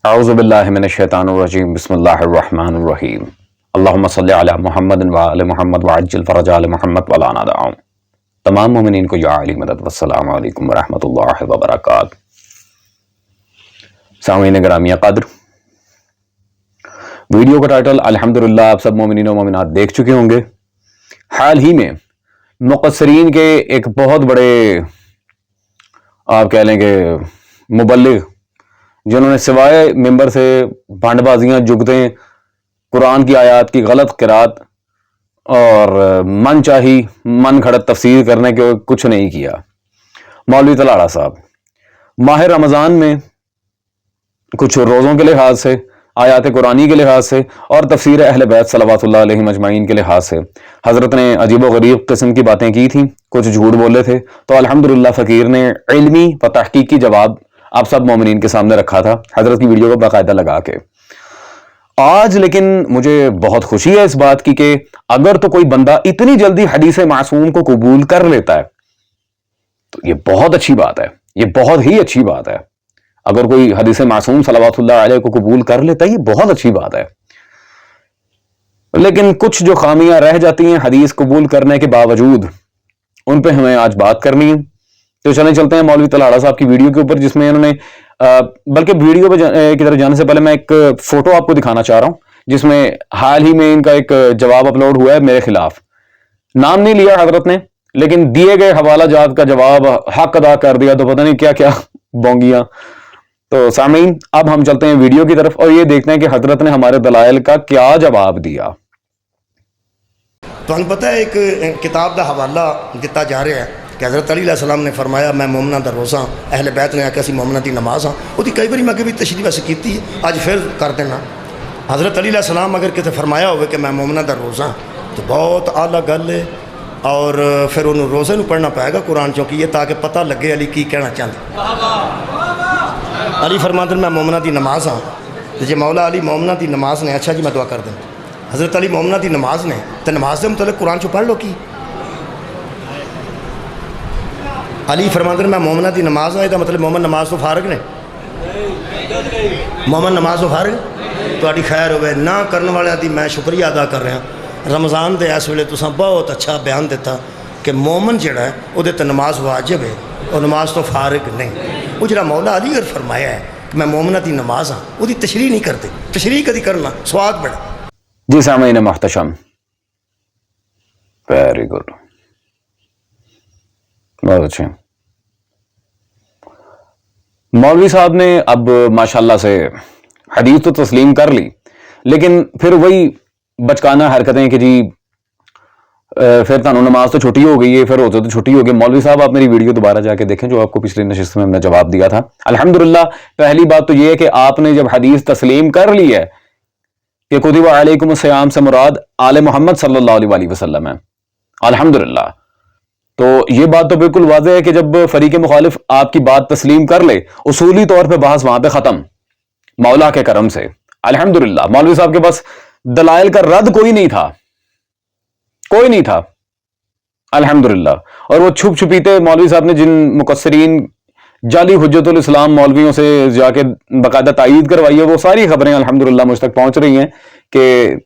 اعوذ باللہ من الشیطان الرجیم بسم اللہ الرحمن الرحیم اللہم صلی علی محمد وآل محمد وعجل فرج آل محمد ولا ندعهم. تمام مومنین کو یا علی مدد والسلام علیکم ورحمۃ اللہ وبرکاتہ. سامعین گرامی قدر، ویڈیو کا ٹائٹل الحمدللہ آپ سب مومنین و مومنات دیکھ چکے ہوں گے. حال ہی میں مقصرین کے ایک بہت بڑے آپ کہہ لیں کہ مبلغ، جنہوں نے سوائے ممبر سے بھانڈ بازیاں، جگتیں، قرآن کی آیات کی غلط قرات اور من چاہی من گھڑت تفسیر کرنے کے کچھ نہیں کیا، مولوی تلاڑہ صاحب ماہ رمضان میں کچھ روزوں کے لحاظ سے، آیات قرآنی کے لحاظ سے اور تفسیر اہل بیت صلوات اللہ علیہم اجمعین کے لحاظ سے حضرت نے عجیب و غریب قسم کی باتیں کی تھیں، کچھ جھوٹ بولے تھے. تو الحمدللہ فقیر نے علمی و تحقیقی جواب آپ سب مومنین کے سامنے رکھا تھا، حضرت کی ویڈیو کو باقاعدہ لگا کے. آج لیکن مجھے بہت خوشی ہے اس بات کی کہ اگر تو کوئی بندہ اتنی جلدی حدیث معصوم کو قبول کر لیتا ہے تو یہ بہت اچھی بات ہے، یہ بہت ہی اچھی بات ہے. اگر کوئی حدیث معصوم صلوات اللہ علیہ کو قبول کر لیتا ہے یہ بہت اچھی بات ہے. لیکن کچھ جو خامیاں رہ جاتی ہیں حدیث قبول کرنے کے باوجود، ان پہ ہمیں آج بات کرنی ہے. تو چلتے ہیں مولوی تلاڑہ صاحب کی ویڈیو کے اوپر، جس میں انہوں نے بلکہ ویڈیو پہ کی طرف جانے سے پہلے میں ایک فوٹو آپ کو دکھانا چاہ رہا ہوں، جس میں حال ہی میں ان کا ایک جواب اپلوڈ ہوا ہے میرے خلاف. نام نہیں لیا حضرت نے، لیکن دیے گئے حوالہ جات کا جواب حق ادا کر دیا، تو پتہ نہیں کیا کیا بونگیاں. تو سامعین اب ہم چلتے ہیں ویڈیو کی طرف اور یہ دیکھتے ہیں کہ حضرت نے ہمارے دلائل کا کیا جواب دیا. تو ہمیں پتہ ہے ایک کتاب دا حوالہ دیتا جا رہا ہے کہ حضرت علی علیہ السلام نے فرمایا میں مومنہ دا روزہ، اہل بیت نے آکھیا سی مومنہ دی نماز ہاں. وہ کئی باری میں اگے بھی تشریح ویسے کیتی ہے، اج پھر کر دینا. حضرت علی علیہ السلام اگر کتے فرمایا ہوئے کہ میں مومنہ دا روزہ تو بہت اعلیٰ گل ہے، اور پھر انہوں روزے نو پڑھنا پائے گا قرآن چونکہ یہ تاکہ پتہ لگے علی کی کہنا چاہتے. علی فرماتے ہیں میں مومنہ دی نماز ہاں. جی مولا علی مومنہ دی نماز نے، اچھا جی میں دعا کر دیں. حضرت علی مومنہ دی نماز نے تو نماز دے متعلق قرآن چو پڑھ لو کی. علی فرماتے ہیں میں مومنہ دی نماز ہاں، یہ مطلب مومن نماز تو فارغ نے، مومن نماز تو فارغ. تہاڈی خیر ہوئے نہ کرنے والے دی میں شکریہ ادا کر رہا. رمضان دے اس ویلے تساں بہت اچھا بیان دیتا کہ مومن جڑا ہے وہ تے نماز واجب ہے اور نماز تو فارغ نہیں. وہ جڑا مولا علی اگر فرمایا ہے کہ میں مومنہ دی نماز ہاں، وہ دی تشریح نہیں کرتے. تشریح کدی کرنا سواد بڑا. جی سامعین محتشم، ویری گڈ، بہت اچھے. مولوی صاحب نے اب ماشاءاللہ سے حدیث تو تسلیم کر لی، لیکن پھر وہی بچکانہ حرکتیں کہ جی پھر تانوں نماز تو چھٹی ہو گئی ہے، پھر ہوتے تو چھٹی ہو گئی. مولوی صاحب آپ میری ویڈیو دوبارہ جا کے دیکھیں جو آپ کو پچھلی نشست میں ہم نے جواب دیا تھا. الحمدللہ پہلی بات تو یہ ہے کہ آپ نے جب حدیث تسلیم کر لی ہے کہ کتب علیکم الصیام سے مراد آل محمد صلی اللہ علیہ وآلہ وسلم ہے، الحمدللہ، تو یہ بات تو بالکل واضح ہے کہ جب فریق مخالف آپ کی بات تسلیم کر لے، اصولی طور پہ بحث وہاں پہ ختم مولا کے کرم سے. الحمدللہ مولوی صاحب کے پاس دلائل کا رد کوئی نہیں تھا، کوئی نہیں تھا الحمدللہ. اور وہ چھپ چھپیتے مولوی صاحب نے جن مقصرین جعلی حجت الاسلام مولویوں سے جا کے باقاعدہ تائید کروائی ہے، وہ ساری خبریں الحمدللہ مجھ تک پہنچ رہی ہیں کہ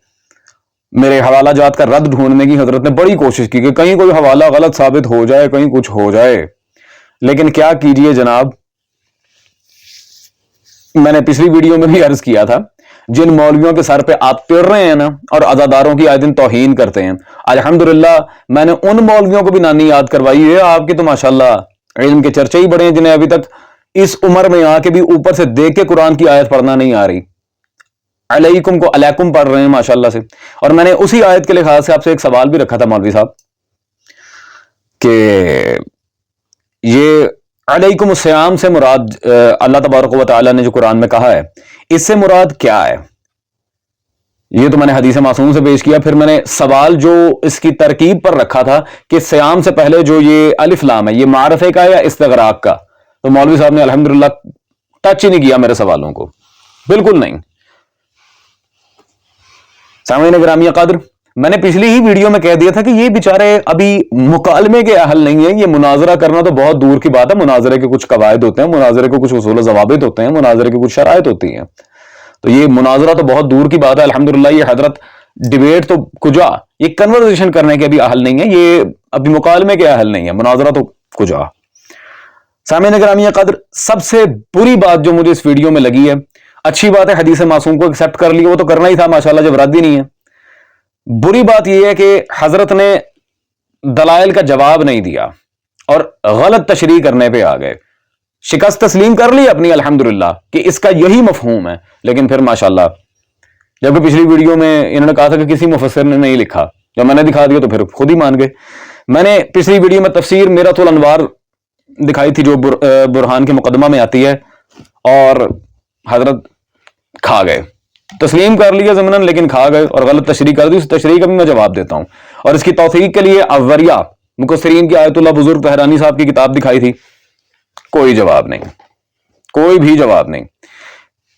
میرے حوالہ جات کا رد ڈھونڈنے کی حضرت نے بڑی کوشش کی کہ کہیں کوئی حوالہ غلط ثابت ہو جائے، کہیں کچھ ہو جائے. لیکن کیا کیجئے جناب، میں نے پچھلی ویڈیو میں بھی عرض کیا تھا جن مولویوں کے سر پہ آپ پڑ رہے ہیں نا اور عزاداروں کی آئے دن توہین کرتے ہیں، الحمدللہ میں نے ان مولویوں کو بھی نانی یاد کروائی ہے. آپ کی تو ماشاءاللہ علم کے چرچے ہی بڑے ہیں، جنہیں ابھی تک اس عمر میں آ کے بھی اوپر سے دیکھ کے قرآن کی آیت پڑھنا نہیں آ رہی. علیکم کو علیکم پڑھ رہے ہیں ماشاءاللہ سے. اور میں نے اسی آیت کے لحاظ سے آپ سے ایک سوال بھی رکھا تھا مولوی صاحب کہ یہ علیکم الصیام سے مراد اللہ تبارک و تعالی نے جو قرآن میں کہا ہے، اس سے مراد کیا ہے؟ یہ تو میں نے حدیث معصوم سے پیش کیا. پھر میں نے سوال جو اس کی ترکیب پر رکھا تھا کہ سیام سے پہلے جو یہ الف لام ہے، یہ معرفے کا یا استغراق کا؟ تو مولوی صاحب نے الحمدللہ ٹچ ہی نہیں کیا میرے سوالوں کو، بالکل نہیں. سامعین گرامی قدر، میں نے پچھلی ہی ویڈیو میں کہہ دیا تھا کہ یہ بیچارے ابھی مکالمے کے اہل نہیں ہیں. یہ مناظرہ کرنا تو بہت دور کی بات ہے. مناظرے کے کچھ قواعد ہوتے ہیں، مناظرے کے کچھ اصول و ضوابط ہوتے ہیں، مناظرے کی کچھ شرائط ہوتی ہیں. تو یہ مناظرہ تو بہت دور کی بات ہے. الحمدللہ یہ حضرت ڈیبیٹ تو کجا، یہ کنورزیشن کرنے کے بھی اہل نہیں ہے، یہ ابھی مکالمے کے اہل نہیں ہے، مناظرہ تو کجا. سامعین گرامی قدر، سب سے بری بات جو مجھے اس ویڈیو میں لگی ہے، اچھی بات ہے حدیث معصوم کو ایکسیپٹ کر لی، وہ تو کرنا ہی تھا ماشاءاللہ جب رد ہی نہیں ہے. بری بات یہ ہے کہ حضرت نے دلائل کا جواب نہیں دیا اور غلط تشریح کرنے پہ آ گئے. شکست تسلیم کر لی اپنی الحمدللہ کہ اس کا یہی مفہوم ہے، لیکن پھر ماشاءاللہ جبکہ پچھلی ویڈیو میں انہوں نے کہا تھا کہ کسی مفسر نے نہیں لکھا، جب میں نے دکھا دیا تو پھر خود ہی مان گئے. میں نے پچھلی ویڈیو میں تفسیر میرۃ الانوار دکھائی تھی جو برہان کے مقدمہ میں آتی ہے، اور حضرت کھا گئے، تسلیم کر لیا ضمناً لیکن کھا گئے اور غلط تشریح کر دی. اس تشریح کا بھی میں جواب دیتا ہوں. اور اس کی توثیق کے لیے اوریہ مکثرین کی آیت اللہ بزرگ طہرانی صاحب کی کتاب دکھائی تھی، کوئی جواب نہیں، کوئی بھی جواب نہیں.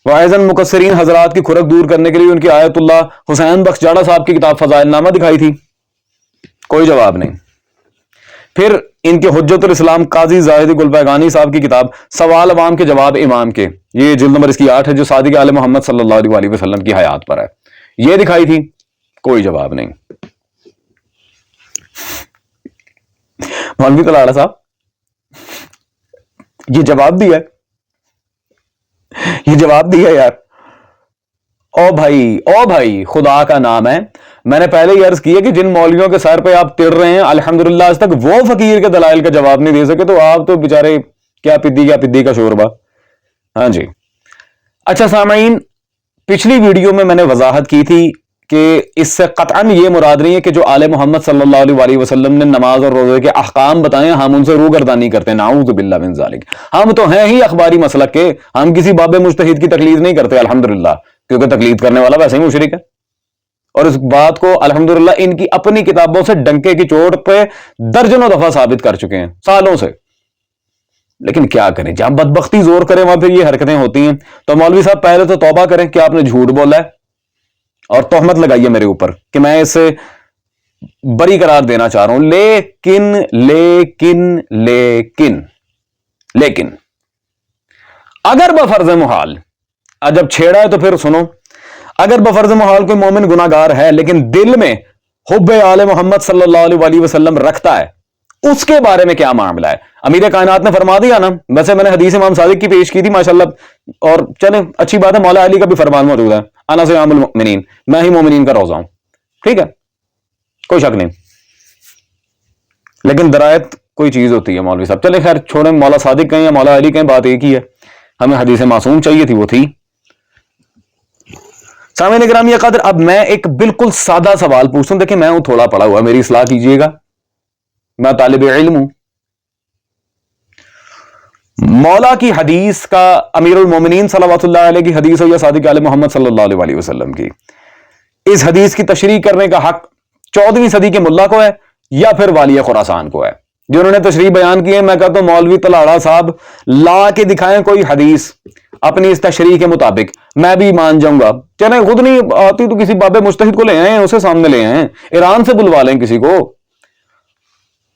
وائزن مکثرین حضرات کی کھرک دور کرنے کے لیے ان کی آیت اللہ حسین بخش جاڑا صاحب کی کتاب فضائل نامہ دکھائی تھی، کوئی جواب نہیں. پھر ان کے حجت الاسلام قاضی زاہد گلبیگانی صاحب کی کتاب سوال عوام کے جواب امام کے، یہ جلد نمبر اس کی 8 ہے، جو صادق آل محمد صلی اللہ علیہ وسلم کی حیات پر ہے، یہ دکھائی تھی، کوئی جواب نہیں. مولوی طلالہ صاحب یہ جواب دیا، یہ جواب دیا یار. او بھائی خدا کا نام ہے، میں نے پہلے ہی عرض کیا کہ جن مولویوں کے سر پہ آپ تڑ رہے ہیں الحمدللہ آج تک وہ فقیر کے دلائل کا جواب نہیں دے سکے، تو آپ تو بےچارے کیا پدی کا شوربہ. ہاں جی. اچھا سامعین، پچھلی ویڈیو میں نے وضاحت کی تھی کہ اس سے قطعاً یہ مراد نہیں ہے کہ جو آل محمد صلی اللہ علیہ وسلم نے نماز اور روزے کے احکام بتائیں ہم ان سے روگردانی کرتے ہیں، نعوذ باللہ من ذالک. ہم تو ہیں ہی اخباری مسلک کے، ہم کسی باب مجتہد کی تقلید نہیں کرتے الحمدللہ، کیونکہ تقلید کرنے والا ویسے ہی مشرک ہے. اور اس بات کو الحمدللہ ان کی اپنی کتابوں سے ڈنکے کی چوٹ پہ درجنوں دفعہ ثابت کر چکے ہیں سالوں سے. لیکن کیا کریں، جہاں بدبختی زور کرے وہاں پھر یہ حرکتیں ہوتی ہیں. تو مولوی صاحب پہلے تو توبہ کریں کہ آپ نے جھوٹ بولا ہے اور تہمت لگائی ہے میرے اوپر کہ میں اس سے بری قرار دینا چاہ رہا ہوں. لیکن اگر بفرض محال، جب چھیڑا ہے تو پھر سنو، اگر بفرض محال کوئی مومن گناہگار ہے لیکن دل میں حب آل محمد صلی اللہ علیہ وسلم رکھتا ہے، اس کے بارے میں کیا معاملہ ہے؟ امیر کائنات نے فرما دیا نا. ویسے میں نے حدیث امام صادق کی پیش کی تھی ماشاءاللہ، اور چلیں اچھی بات ہے، مولا علی کا بھی فرمان موجود ہے، انا سیام المؤمنین، میں ہی مومنین کا روزہ ہوں. ٹھیک ہے، کوئی شک نہیں. لیکن درایت کوئی چیز ہوتی ہے مولوی صاحب. چلیں خیر چھوڑیں، مولا صادق کہیں یا مولا علی کہیں، بات ایک ہی ہے. ہمیں حدیث معصوم چاہیے تھی، وہ تھی. سامعین گرامی قدر، اب میں ایک بالکل سادہ سوال پوچھتا ہوں، دیکھیں میں ہوں تھوڑا پڑھا ہوا، میری اصلاح کیجیے گا، میں طالب علم ہوں. مولا کی حدیث کا، امیر المومنین صلوات اللہ علیہ کی حدیث ہو یا صادق آل محمد صلی اللہ علیہ وسلم کی، اس حدیث کی تشریح کرنے کا حق 14ویں صدی کے ملا کو ہے یا پھر والی خراسان کو ہے جنہوں نے تشریح بیان کی ہے. میں کہتا ہوں مولوی طلالہ صاحب لا کے دکھائیں کوئی حدیث اپنی اس تشریح کے مطابق، میں بھی مان جاؤں گا. چلیں خود نہیں آتی تو کسی باب مجتہد کو لے آئیں، اسے سامنے لے آئیں، ایران سے بلوا لیں کسی کو،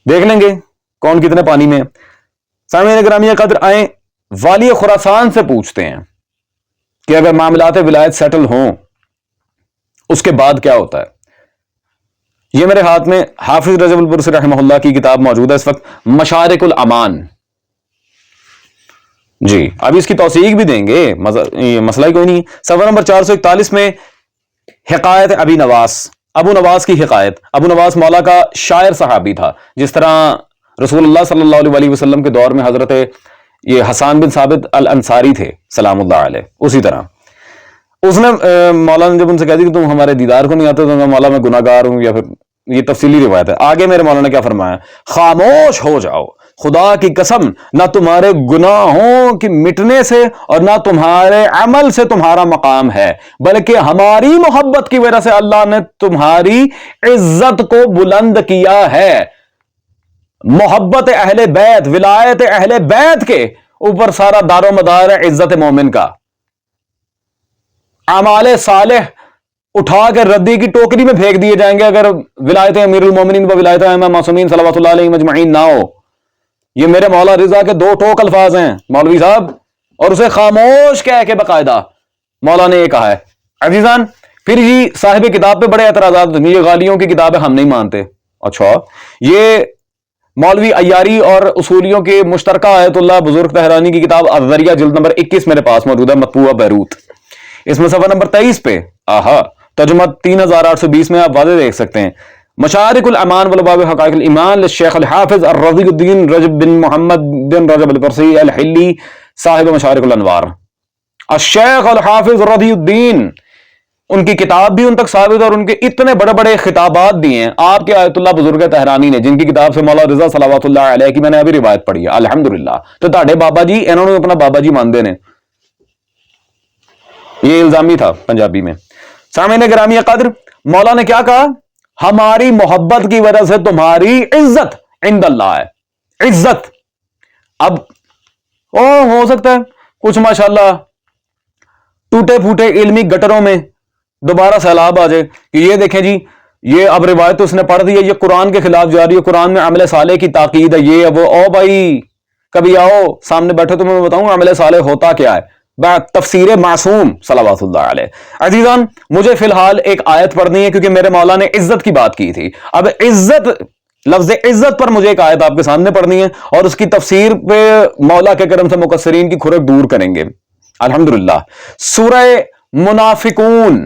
دیکھ لیں گے کون کتنے پانی میں. سامعین گرامی قدر، آئیں والی خراسان سے پوچھتے ہیں کہ اگر معاملات ولایت سیٹل ہوں اس کے بعد کیا ہوتا ہے. یہ میرے ہاتھ میں حافظ رجب البرسی رحمہ اللہ کی کتاب موجود ہے اس وقت، مشارق الامان. جی ابھی اس کی توثیق بھی دیں گے، مسئلہ ہی کوئی نہیں. صفحہ نمبر 441 میں حکایت ابی نواس، ابو نواس کی حکایت. ابو نواس مولا کا شاعر صحابی تھا، جس طرح رسول اللہ صلی اللہ علیہ وسلم کے دور میں حضرت یہ حسان بن ثابت الانصاری تھے سلام اللہ علیہ، اسی طرح اس نے مولا نے جب ان سے کہہ دی کہ تم ہمارے دیدار کو نہیں آتے تو میں مولا میں گناہگار ہوں، یا پھر یہ تفصیلی روایت ہے. آگے میرے مولا نے کیا فرمایا، خاموش ہو جاؤ، خدا کی قسم نہ تمہارے گناہوں کی مٹنے سے اور نہ تمہارے عمل سے تمہارا مقام ہے، بلکہ ہماری محبت کی وجہ سے اللہ نے تمہاری عزت کو بلند کیا ہے. محبت اہل بیت، ولایت اہل بیت کے اوپر سارا دار و مدار ہے عزت مومن کا. اعمال صالح اٹھا کے ردی کی ٹوکری میں پھینک دیے جائیں گے اگر ولایت امیر المومنین و ولایت ائمہ معصومین صلوات اللہ علیہم اجمعین نہ ہو. یہ میرے مولا رضا کے 2 ٹوک الفاظ ہیں مولوی صاحب، اور اسے خاموش کہہ کے باقاعدہ مولا نے یہ کہا ہے عزیزان. پھر جی صاحب کتاب پہ بڑے اعتراضات ہوتے ہیں، یہ غالیوں کی کتاب ہے ہم نہیں مانتے. اچھا، یہ مولوی عیاری اور اصولیوں کے مشترکہ آیت اللہ بزرگ تہرانی کی کتاب الذریعہ جلد نمبر 21 میرے پاس موجود ہے، مطبوعہ بیروت. اس میں صفحہ نمبر 23 پہ ترجمہ 3820 میں آپ واضح دیکھ سکتے ہیں. مشارق الامان والباب حقائق الایمان للشیخ الحافظ الرضی الدین رجب بن محمد بن رجب الپرسی الحلی صاحب مشارق الانوار. الشیخ الحافظ رضی الدین، ان کی کتاب بھی ان تک ثابت اور ان کے اتنے بڑے بڑے خطابات دیے ہیں آپ کے آیت اللہ بزرگ تہرانی نے، جن کی کتاب سے مولا رضا صلوات اللہ علیہ کی میں نے ابھی روایت پڑھی ہے الحمدللہ. تو تاڑے بابا جی انہوں نے اپنا بابا جی مان دینے، یہ الزامی تھا پنجابی میں. سامعین گرامی قدر، مولا نے کیا کہا؟ ہماری محبت کی وجہ سے تمہاری عزت عند اللہ ہے. عزت اب ہو سکتا ہے کچھ ماشاءاللہ ٹوٹے پھوٹے علمی گٹروں میں دوبارہ سیلاب آ جائے کہ یہ دیکھیں جی یہ اب روایت اس نے پڑھ دی ہے، یہ قرآن کے خلاف جا رہی ہے، قرآن میں عمل صالح کی تاکید ہے، یہ وہ. او بھائی کبھی آؤ سامنے بیٹھو تو میں بتاؤں عمل صالح ہوتا کیا ہے. تفسیر معصوم صلوات اللہ علیہ. عزیزان مجھے فی الحال ایک آیت پڑھنی ہے کیونکہ میرے مولا نے عزت کی بات کی تھی. اب عزت، لفظ عزت پر مجھے ایک آیت آپ کے سامنے پڑھنی ہے اور اس کی تفسیر پہ مولا کے کرم سے مقصرین کی کھرک دور کریں گے الحمدللہ. سورہ منافقون،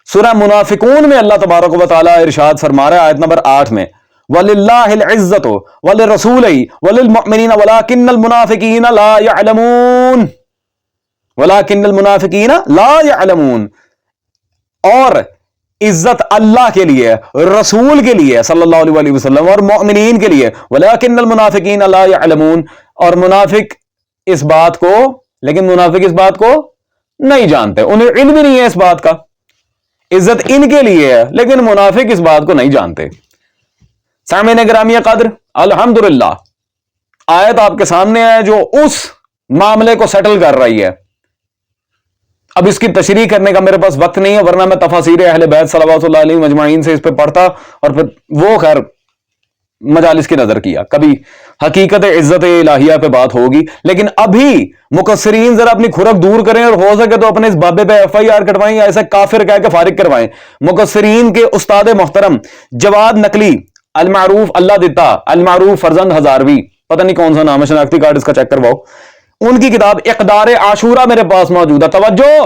سورہ منافقون میں اللہ تبارک و تعالی ارشاد فرما رہا ہے آیت نمبر 8 میں وَلِلَّهِ الْعِزَّةُ وَلِلرَّسُولِ وَلِلْمُؤْمِنِينَ وَلَكِنَّ الْمُنَافِقِينَ لَا يَعْلَمُونَ. وَلَكِنَّ الْمُنَافِقِينَ لَا يَعْلَمُونَ. اور عزت اللہ کے لیے، رسول کے لیے صلی اللہ علیہ وسلم اور مؤمنین کے لیے. وَلَكِنَّ الْمُنَافِقِينَ لَا يَعْلَمُونَ. اور منافق اس بات کو، لیکن منافق اس بات کو نہیں جانتے، انہیں علم ہی نہیں ہے اس بات کا. عزت ان کے لیے ہے لیکن منافق اس بات کو نہیں جانتے. سامعین گرامی قدر الحمدللہ آیت آپ کے سامنے ہے جو اس معاملے کو سیٹل کر رہی ہے. اب اس کی تشریح کرنے کا میرے پاس وقت نہیں ہے، ورنہ میں تفاسیر اہل بیت صلوات اللہ علیہ مجمعین سے اس پہ پڑھتا اور پھر وہ خیر مجالس کی نظر کیا. کبھی حقیقت عزت الہیہ پہ بات ہوگی، لیکن ابھی مقصرین ذرا اپنی کھرک دور کریں اور ہو سکے تو اپنے اس بابے پہ FIR کٹوائیں یا ایسا کافر کہہ کے فارغ کروائیں. مقصرین کے استاد محترم جواد نقلی المعروف اللہ دیتا، المعروف فرزند ہزاروی، پتہ نہیں کون سا نام ہے، شناختی کارڈ اس کا چیک کرواؤ. ان کی کتاب اقدار عاشورہ میرے پاس موجود ہے. توجہ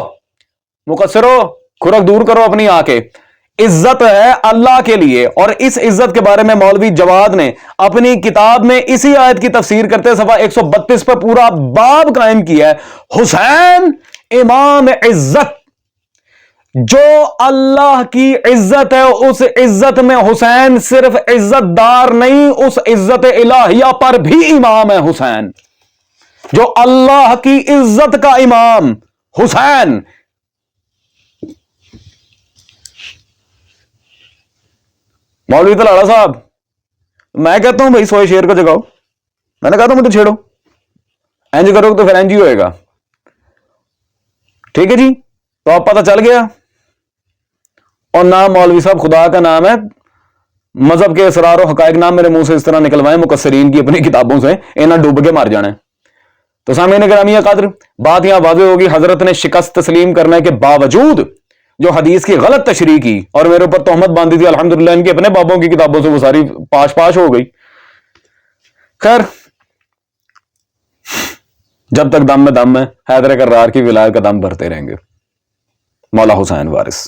مقصرو، کھرک دور کرو اپنی آ کے. عزت ہے اللہ کے لیے، اور اس عزت کے بارے میں مولوی جواد نے اپنی کتاب میں اسی آیت کی تفسیر کرتے صفحہ 132 پر پورا باب قائم کیا ہے. حسین امام عزت، جو اللہ کی عزت ہے اس عزت میں حسین صرف عزت دار نہیں، اس عزت الہیہ پر بھی امام ہے حسین. جو اللہ کی عزت کا امام حسین. مولوی طلالہ صاحب، میں کہتا ہوں بھائی سوئے شیر کو جگاؤ، میں نے کہا تھا مجھے چھیڑو، اینج کرو تو پھر اینج ہی ہوئے گا. ٹھیک ہے جی، تو اب پتہ چل گیا. اور نام مولوی صاحب خدا کا نام ہے، مذہب کے اسرار و حقائق نام میرے منہ سے اس طرح نکلوائیں مقصرین کی اپنی کتابوں سے، انہیں ڈوب کے مار جانا ہے. تو سامعین گرامی قدر بات یہاں واضح ہوگی. حضرت نے شکست تسلیم کرنے کے باوجود جو حدیث کی غلط تشریح کی اور میرے اوپر تہمت باندھی تھی، الحمدللہ ان کے اپنے بابوں کی کتابوں سے وہ ساری پاش پاش ہو گئی. خیر جب تک دم میں دم ہے، حیدر کرار کی ولایت کا دم بھرتے رہیں گے. مولا حسین وارث.